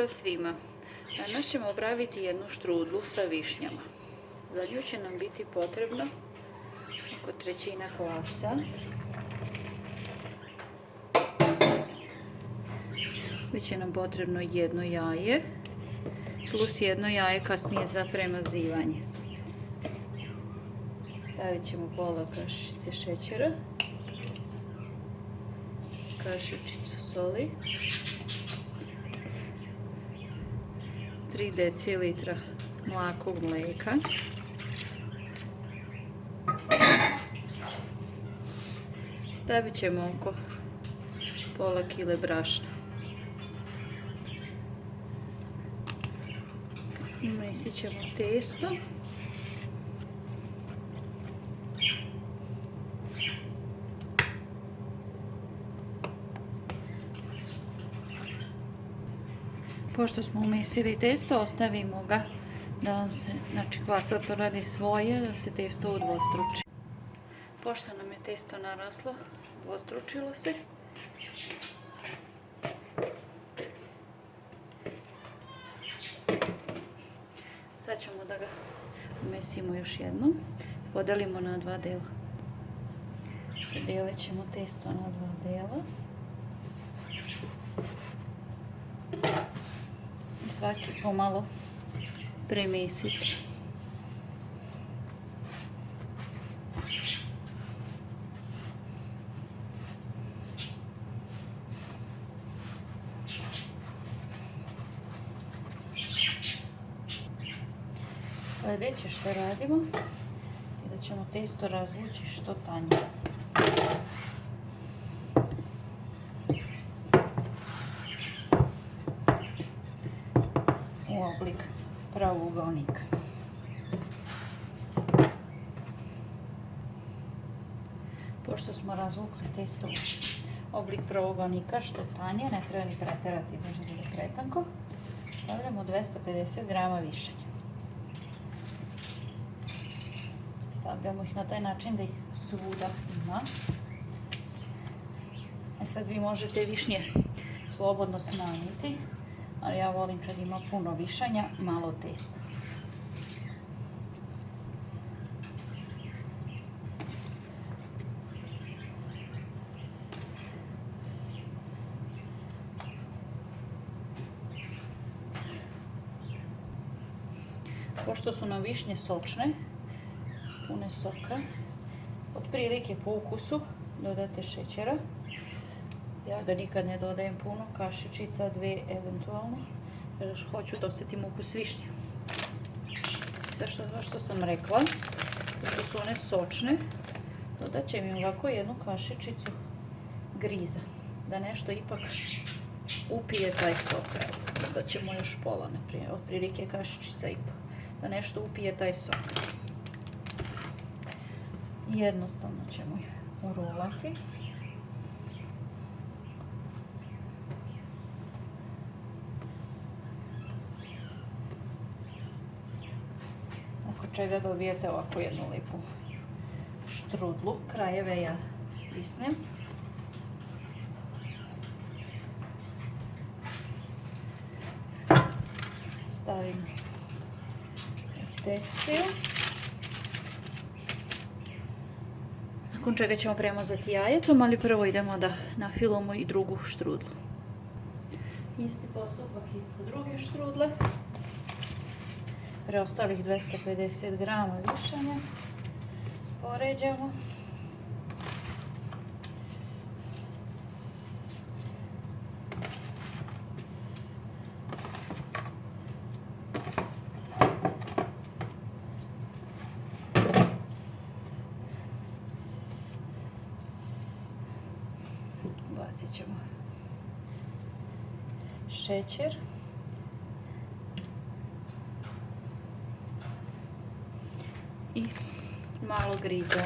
Pozdrav svima! Danas ćemo praviti jednu štrudlu sa višnjama. Za nju će nam biti potrebno oko trećina kvasca. Biće nam potrebno jedno jaje plus jedno jaje kasnije za premazivanje. Stavit ćemo pola kašičice šećera, kašičicu soli, 3 decilitra mlakog mlijeka, stavit ćemo oko pola kile brašna. Umesit ćemo testo. Pošto smo umesili testo, ostavimo ga da nam se, kvasac radi svoje, da se testo udvostruči. Pošto nam je testo naraslo, udvostručilo se, sad ćemo da ga umesimo još jednom, podelimo na 2 dela. Podelit ćemo testo na 2 dela. Svaki pomalo premesiti. Sljedeće što radimo je da ćemo testo razvući što tanje. U oblik pravougaonika. Pošto smo razvukli testo u oblik pravougaonika što tanje, ne treba ni preterati da bude pretanko, stavljamo 250 grama višanja. Stavljamo ih na taj način da ih svuda ima. Sad vi možete višnje slobodno smanjiti, ali ja volim kad ima puno višanja, malo testa. Pošto su nam višnje sočne, pune soka, otprilike po ukusu dodate šećera. Ja ga nikad ne dodajem puno, kašičica, 2 eventualno, jer hoću da osjetim ukus višnje. Sve što sam rekla, pošto su one sočne, dodat ćem im ovako jednu kašičicu griza, da nešto ipak upije taj sok. Dodat ćemo još pola, otprilike kašičica i pol, da nešto upije taj sok. Jednostavno ćemo ih urolati. Čega dobijete ovako jednu lijepu štrudlu. Krajeve ja stisnem. Stavim u tekstil. Nakon čega ćemo premazati jajetom, ali prvo idemo da nafilamo i drugu štrudlu. Isti postupak i kod druge štrudle. Preostalih 250 grama višanja poređamo. Bacit ćemo šećer. I malo griza,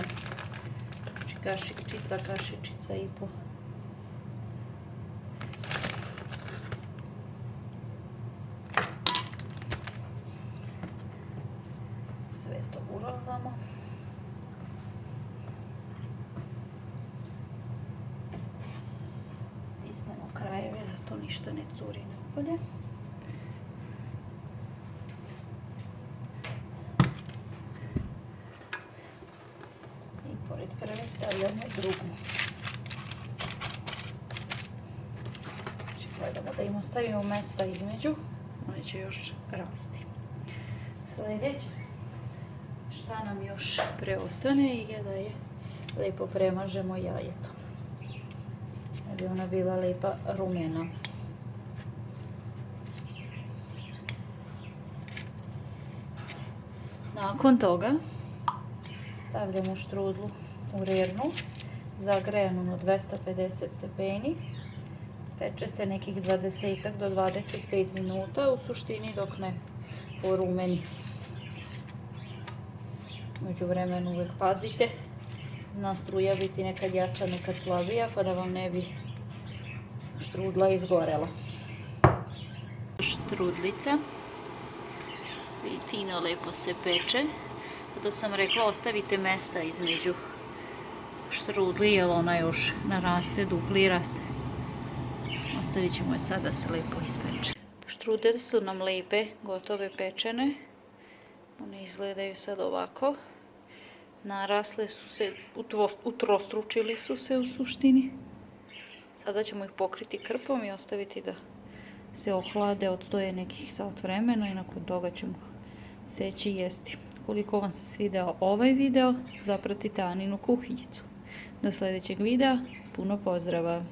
kašičica i pol. Sve to urolamo. Stisnemo krajeve da to ništa ne curi napolje. stavljamo i drugu. Znači, gledamo da im ostavimo mesta između, one će još rasti. Sljedeće, šta nam još preostane je da je lijepo premažemo jajetom. Da bi ona bila lijepa rumena. Nakon toga stavljamo štrudlu u rernu, zagrejanu na 250 stepeni. Peče se nekih 20 do 25 minuta, u suštini dok ne porumeni. Među vremenu uvijek pazite, zna struja biti nekad jača, nekad slabija, pa da vam ne bi štrudla izgorela. Štrudlica fino lepo se peče, zato sam rekla ostavite mesta između štrudli jer ona još naraste, duplira se. Ostavit ćemo je sad da se lepo ispeče. Štrudle su nam lijepe, gotove pečene. One izgledaju sad ovako. Narasle su se, utrostručili su se u suštini. Sada ćemo ih pokriti krpom i ostaviti da se ohlade, odstoje nekih sat vremena i nakon toga ćemo seći i jesti. Koliko vam se svideo ovaj video, zapratite Aninu kuhinjicu. Do sljedećeg videa, puno pozdrava!